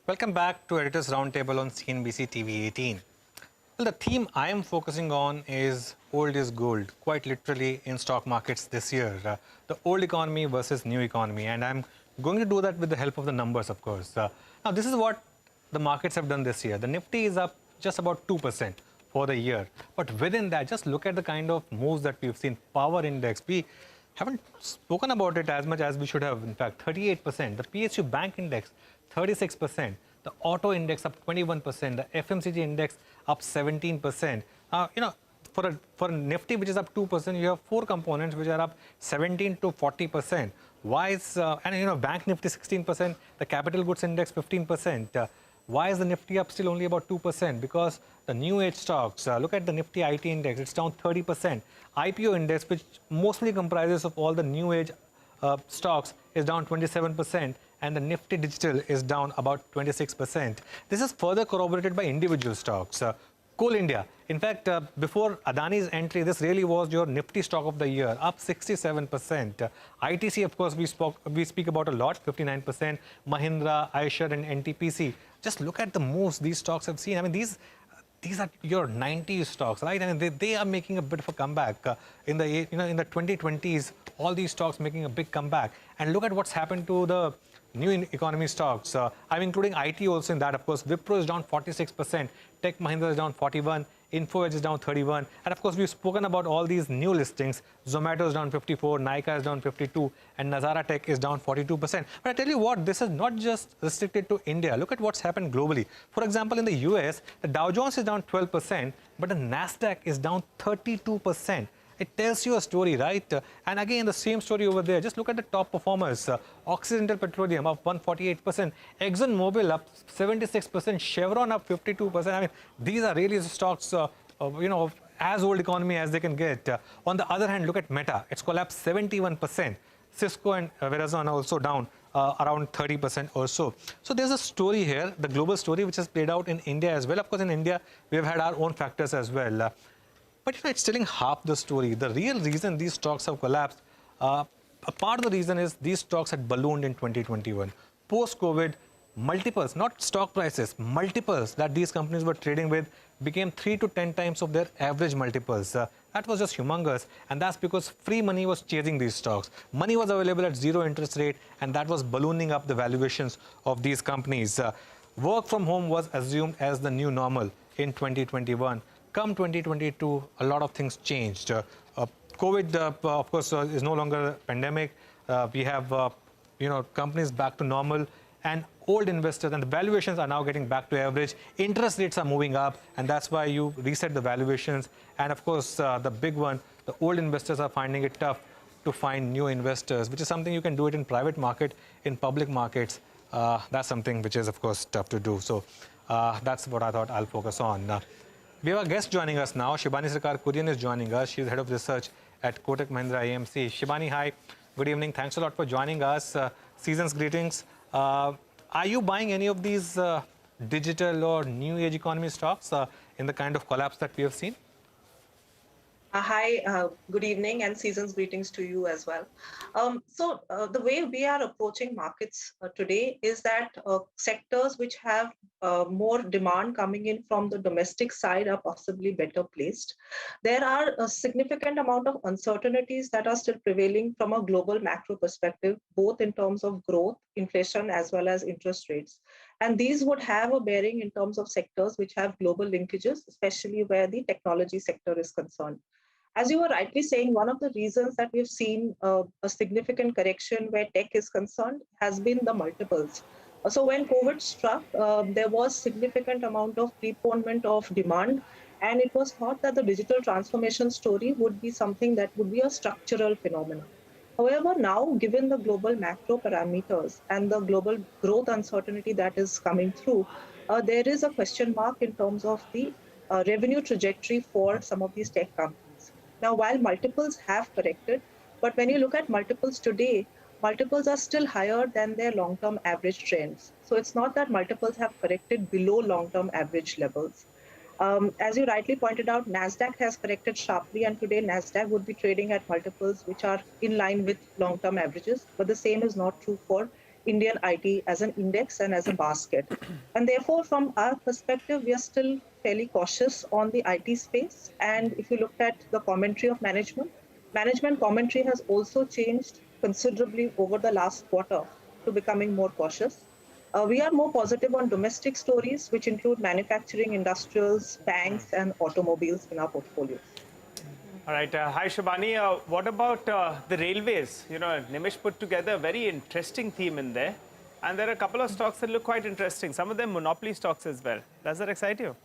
Welcome back to Editors Roundtable on CNBC-TV18. Well, the theme I am focusing on is old is gold, quite literally in stock markets this year. The old economy versus new economy. And I'm going to do that with the help of the numbers, of course. Now, this is what the markets have done this year. The Nifty is up just about 2% for the year. But within that, just look at the kind of moves that we've seen. Power index, we haven't spoken about it as much as we should have. In fact, 38%. The PSU bank index, 36%. The auto index up 21%. The FMCG index up 17%. For a Nifty which is up 2%, you have four components which are up 17 to 40%. Why is Bank Nifty 16%, the capital goods index 15%. Why is the Nifty up still only about 2%? Because the new age stocks, look at the Nifty IT index, it's down 30%. IPO index, which mostly comprises of all the new age stocks, is down 27%. And the Nifty Digital is down about 26%. This is further corroborated by individual stocks. Coal India, in fact, before Adani's entry, this really was your Nifty stock of the year, up 67%. ITC, of course, we speak about a lot, 59%. Mahindra, Eicher, and NTPC. Just look at the moves these stocks have seen. I mean, these are your 90s stocks, right? I mean, they are making a bit of a comeback in the 2020s. All these stocks making a big comeback, and look at what's happened to the new economy stocks. I'm including IT also in that, of course. Wipro is down 46%, Tech Mahindra is down 41%, Info Edge is down 31%, and of course we've spoken about all these new listings. Zomato is down 54%, Nykaa is down 52%, and Nazara Tech is down 42%. But I tell you what, this is not just restricted to India. Look at what's happened globally. For example, in the US, the Dow Jones is down 12%, but the Nasdaq is down 32%. It tells you a story, right? And again, the same story over there. Just look at the top performers. Occidental Petroleum up 148%. ExxonMobil up 76%. Chevron up 52%. I mean, these are really the stocks, as old economy as they can get. On the other hand, look at Meta. It's collapsed 71%. Cisco and Verizon are also down around 30% or so. So there's a story here, the global story, which has played out in India as well. Of course, in India, we've had our own factors as well. But it's telling half the story. The real reason these stocks have collapsed, a part of the reason is these stocks had ballooned in 2021. Post-COVID, multiples, not stock prices, multiples that these companies were trading with became 3 to 10 times of their average multiples. That was just humongous, and that's because free money was chasing these stocks. Money was available at zero interest rate, and that was ballooning up the valuations of these companies. Work from home was assumed as the new normal in 2021. Come 2022, a lot of things changed. COVID, of course, is no longer a pandemic. We have, companies back to normal, and old investors and the valuations are now getting back to average. Interest rates are moving up, and that's why you reset the valuations. And of course, the big one, the old investors are finding it tough to find new investors, which is something you can do it in private market, in public markets. That's something which is, of course, tough to do. So that's what I thought I'll focus on. We have a guest joining us now. Shibani Sircar Kurian is joining us. She's head of research at Kotak Mahindra AMC. Shibani, hi. Good evening. Thanks a lot for joining us. Season's greetings. Are you buying any of these digital or new age economy stocks in the kind of collapse that we have seen? Hi, good evening, and season's greetings to you as well. The way we are approaching markets today is that sectors which have more demand coming in from the domestic side are possibly better placed. There are a significant amount of uncertainties that are still prevailing from a global macro perspective, both in terms of growth, inflation, as well as interest rates. And these would have a bearing in terms of sectors which have global linkages, especially where the technology sector is concerned. As you were rightly saying, one of the reasons that we've seen a significant correction where tech is concerned has been the multiples. So when COVID struck, there was significant amount of preponement of demand, and it was thought that the digital transformation story would be something that would be a structural phenomenon. However, now, given the global macro parameters and the global growth uncertainty that is coming through, there is a question mark in terms of the revenue trajectory for some of these tech companies. Now, while multiples have corrected, but when you look at multiples today, multiples are still higher than their long-term average trends. So it's not that multiples have corrected below long-term average levels. As you rightly pointed out, NASDAQ has corrected sharply, and today NASDAQ would be trading at multiples which are in line with long-term averages, but the same is not true for Indian IT as an index and as a basket. And therefore, from our perspective, we are still fairly cautious on the IT space. And if you look at the commentary of management commentary has also changed considerably over the last quarter to becoming more cautious. We are more positive on domestic stories, which include manufacturing, industrials, banks, and automobiles in our portfolios. All right. Hi, Shibani. What about the railways? You know, Nimish put together a very interesting theme in there. And there are a couple of stocks that look quite interesting. Some of them monopoly stocks as well. Does that excite you?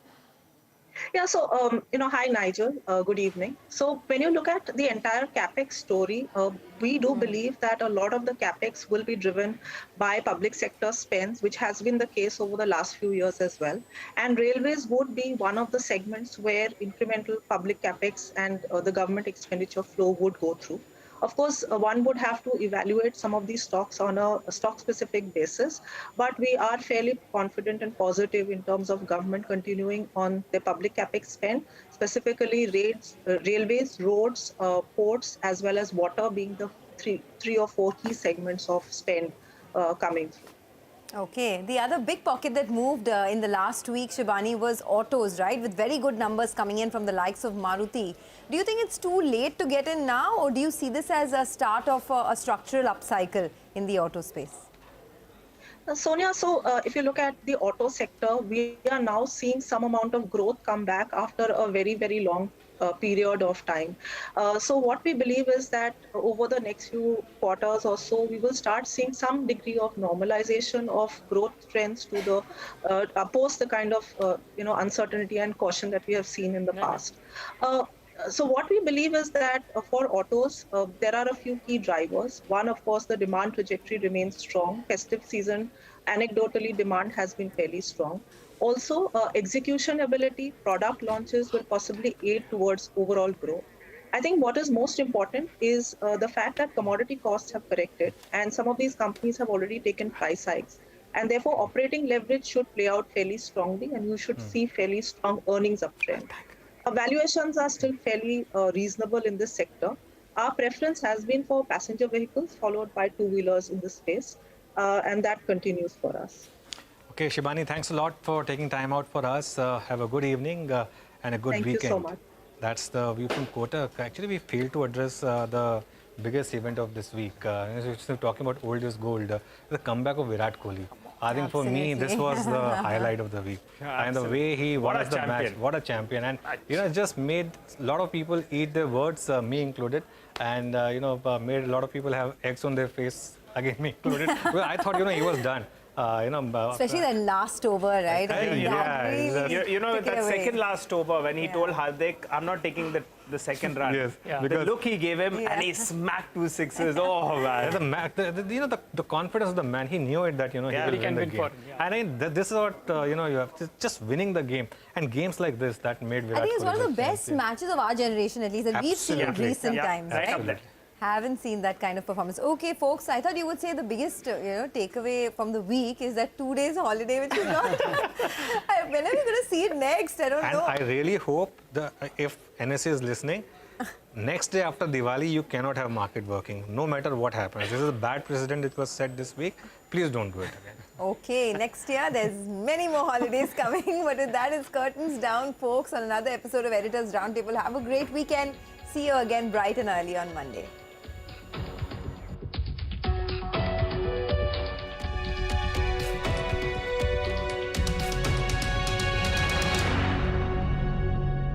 Yeah, so, hi, Nigel. Good evening. So, when you look at the entire CapEx story, we do believe that a lot of the CapEx will be driven by public sector spends, which has been the case over the last few years as well. And railways would be one of the segments where incremental public CapEx and the government expenditure flow would go through. Of course, one would have to evaluate some of these stocks on a stock-specific basis, but we are fairly confident and positive in terms of government continuing on their public capex spend, specifically railways, roads, ports, as well as water being the three or four key segments of spend coming through. Okay, the other big pocket that moved in the last week, Shibani, was autos, right? With very good numbers coming in from the likes of Maruti. Do you think it's too late to get in now, or do you see this as a start of a structural upcycle in the auto space? Sonia, so if you look at the auto sector, we are now seeing some amount of growth come back after a very, very long period of time. So what we believe is that over the next few quarters or so, we will start seeing some degree of normalization of growth trends to the post the kind of uncertainty and caution that we have seen in the past. So what we believe is that for autos, there are a few key drivers. One, of course, the demand trajectory remains strong. Festive season, anecdotally, demand has been fairly strong. Also, execution ability, product launches will possibly aid towards overall growth. I think what is most important is the fact that commodity costs have corrected, and some of these companies have already taken price hikes. And therefore, operating leverage should play out fairly strongly, and you should see fairly strong earnings uptrend. Valuations are still fairly reasonable in this sector. Our preference has been for passenger vehicles, followed by two-wheelers in this space, and that continues for us. Okay, Shibani, thanks a lot for taking time out for us. Have a good evening and a good weekend. Thank you so much. That's the view from Kotak. Actually, we failed to address the biggest event of this week. We're still talking about old is gold, the comeback of Virat Kohli. I think for me, this was the highlight of the week. And the way he won the match, what a champion. And, it just made a lot of people eat their words, me included. And, made a lot of people have eggs on their face, again, me included. Well, I thought, he was done. Especially that last over, right? That second last over when he told Hardik, I'm not taking the second run. Yes, the look he gave him and he smacked 2 sixes. Oh, man. The confidence of the man, he knew it that, he will win the game. And this is what, you have just winning the game. And games like this that made Virat Kohli. I think it's one of the best matches of our generation, at least, that we've seen in recent times, right? Haven't seen that kind of performance. Okay, folks, I thought you would say the biggest takeaway from the week is that 2 days holiday, which is not... when are we going to see it next? I don't know. And I really hope if NSE is listening, next day after Diwali, you cannot have market working, no matter what happens. This is a bad precedent that was set this week. Please don't do it again. Okay, next year there's many more holidays coming. But with that, it's curtains down, folks, on another episode of Editors Roundtable. Have a great weekend. See you again bright and early on Monday.